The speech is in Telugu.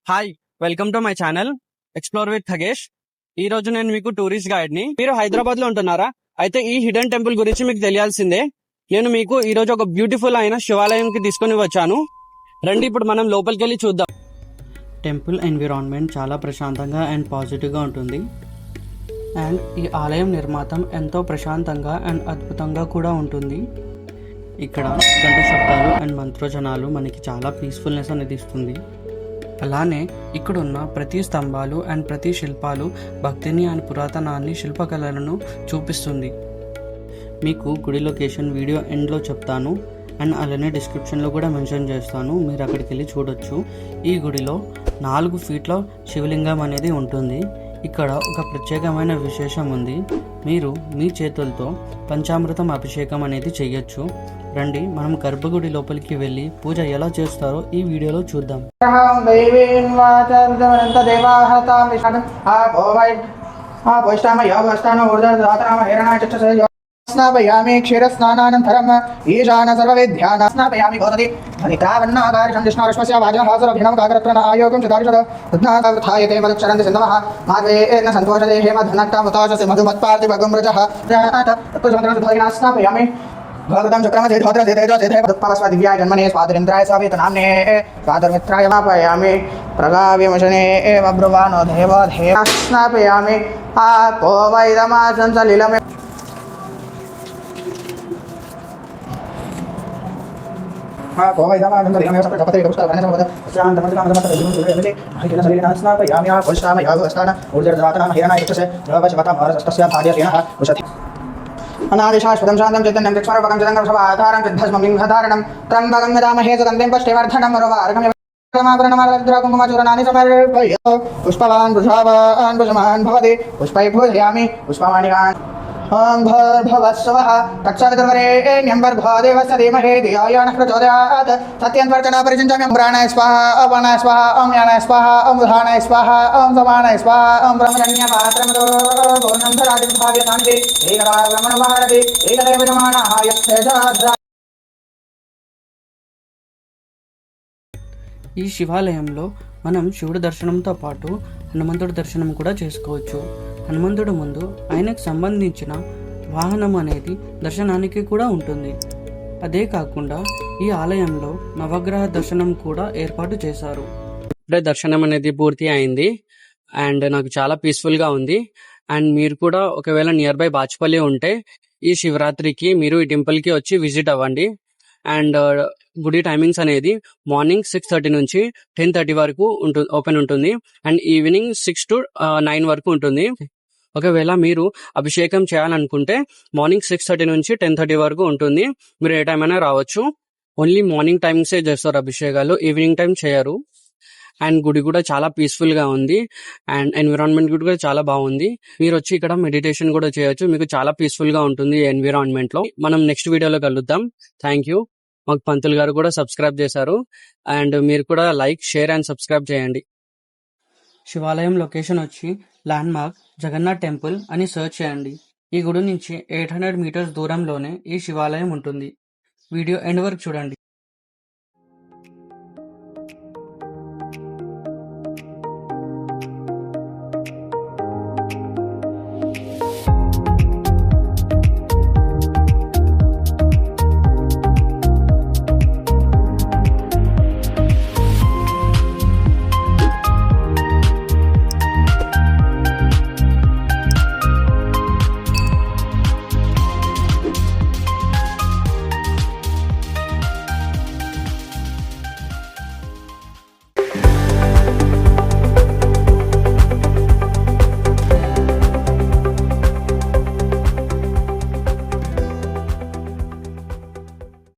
Hi, welcome to my channel explore with Thagesh. ఈ రోజు నేను మీకు టూరిస్ట్ గైడ్ ని. మీరు హైదరాబాద్ లో ఉంటున్నారా? అయితే ఈ హిడెన్ టెంపుల్ గురించి మీకు తెలియాల్సిందే. నేను మీకు ఈ రోజు ఒక బ్యూటిఫుల్ అయిన శివాలయం కి తీసుకుని వచ్చాను. రండి, ఇప్పుడు మనం లోపలికి వెళ్ళి చూద్దాం. టెంపుల్ ఎన్విరాన్మెంట్ చాలా ప్రశాంతంగా అండ్ పాజిటివ్గా ఉంటుంది. అండ్ ఈ ఆలయం నిర్మాతం ఎంతో ప్రశాంతంగా అండ్ అద్భుతంగా కూడా ఉంటుంది. ఇక్కడ గంట శబ్దాలు అండ్ మంత్రోజనాలు మనకి చాలా పీస్ఫుల్నెస్ అనేది ఇస్తుంది. అలానే ఇక్కడున్న ప్రతి స్తంభాలు అండ్ ప్రతి శిల్పాలు భక్తిని అండ్ పురాతనాన్ని శిల్పకళలను చూపిస్తుంది. మీకు గుడి లొకేషన్ వీడియో ఎండ్లో చెప్తాను అండ్ అలానే డిస్క్రిప్షన్లో కూడా మెన్షన్ చేస్తాను, మీరు అక్కడికి వెళ్ళి చూడొచ్చు. ఈ గుడిలో 4 ఫీట్ల శివలింగం అనేది ఉంటుంది. ఇక్కడ ఒక ప్రత్యేకమైన విశేషం ఉంది. మీరు మీ చేతులతో పంచామృతం అభిషేకం అనేది చెయ్యొచ్చు. రండి, మనం గర్భగుడి లోపలికి వెళ్ళి పూజ ఎలా చేస్తారో ఈ వీడియోలో చూద్దాం. स्नापयामि क्षीरस्नानानन्तरम् ईशान सर्वविद्यान् स्नापयामि भवति धनिकावन्नाकारिषं विष्णोरश्मस्य वाजः सर्वभिनं काकरत्न आयोगं चतारिषद तद्नाथायते मदक्षरन्ति सिन्धवः मार्वेण सन्तोषदेहे मधुनक्तामुताशसि मधुमत्पार्थिवगुमृजः तत्पुरुषमन्त्रं स्नापयामि भगवतं चक्रमसे धोत्रसे दुःखमस्व दिव्याय जन्मने स्वातरिन्द्राय स्वावेतनाम्ने स्वातर्मित्राय स्नापयामि प्रगाविमशने एव ब्रुवानो देवो देव स्नापयामि आपो वैदमासं सलिलमे अनादिशाश्वतं शान्तं चैतन्यं चक्षुरुपकं चतङ्गं चिद्भस्मं लिङ्गधारणं त्र्यम्बकं यदामहे सुगन्धिं पुष्टिवर्धनं कुङ्कुमचूर्णानि समर्पय पुष्पवान् वृषावान् पुष्पमान् भवति पुष्पैः पूजयामि पुष्पमाणिकान् ओम भर्भवस्वः तत्सवितुर्वरेण्यं भर्गो देवस्य धीमहि धियो यो नः प्रचोदयात् सत्यन्वर्तना परिचिञ्चामि प्राणाय स्वाहा अपानाय स्वाहा ओम यानाय स्वाहा ओम उदानाय स्वाहा ओम समानाय स्वाहा ओम ब्रह्मण्यपात्रमतो पूर्णं धराति भाग्यशान्ति एकदा ब्रह्मणभारति एकदैव जमानः यक्षेषाद्रा. ఈ శివాలయంలో మనం శివుడి దర్శనంతో పాటు హనుమంతుడి దర్శనం కూడా చేసుకోవచ్చు. హనుమంతుడి ముందు ఆయనకు సంబంధించిన వాహనం అనేది దర్శనానికి కూడా ఉంటుంది. అదే కాకుండా ఈ ఆలయంలో నవగ్రహ దర్శనం కూడా ఏర్పాటు చేశారు. ఇప్పుడే దర్శనం అనేది పూర్తి అయింది అండ్ నాకు చాలా పీస్ఫుల్ గా ఉంది. అండ్ మీరు కూడా ఒకవేళ నియర్ బై బాచ్పల్లి ఉంటే ఈ శివరాత్రికి మీరు ఈ టెంపుల్ కి వచ్చి విజిట్ అవ్వండి. అండ్ గుడి టైమింగ్స్ అనేది మార్నింగ్ 6:30 నుంచి 10:30 వరకు ఓపెన్ ఉంటుంది అండ్ ఈవినింగ్ 6 to 9 వరకు ఉంటుంది. ఒకవేళ మీరు అభిషేకం చేయాలనుకుంటే మార్నింగ్ 6:30 నుంచి 10:30 వరకు ఉంటుంది. మీరు ఏ టైం అయినా రావచ్చు. ఓన్లీ మార్నింగ్ టైమ్సే చేస్తారు అభిషేకాలు, ఈవినింగ్ టైం చేయరు. అండ్ గుడి కూడా చాలా పీస్ఫుల్ గా ఉంది అండ్ ఎన్విరాన్మెంట్ కూడా చాలా బాగుంది. మీరు వచ్చి ఇక్కడ మెడిటేషన్ కూడా చేయొచ్చు. మీకు చాలా పీస్ఫుల్ గా ఉంటుంది ఎన్విరాన్మెంట్ లో. మనం నెక్స్ట్ వీడియోలో కలుద్దాం. Thank you. మాకు పంతులు గారు కూడా సబ్స్క్రైబ్ చేశారు అండ్ మీరు కూడా లైక్, షేర్ అండ్ సబ్స్క్రైబ్ చేయండి. శివాలయం లొకేషన్ వచ్చి ల్యాండ్ మార్క్ జగన్నాథ్ టెంపుల్ అని సెర్చ్ చేయండి. ఈ గుడి నుంచి 800 మీటర్స్ దూరంలోనే ఈ శివాలయం ఉంటుంది. వీడియో ఎండ్ వరకు చూడండి.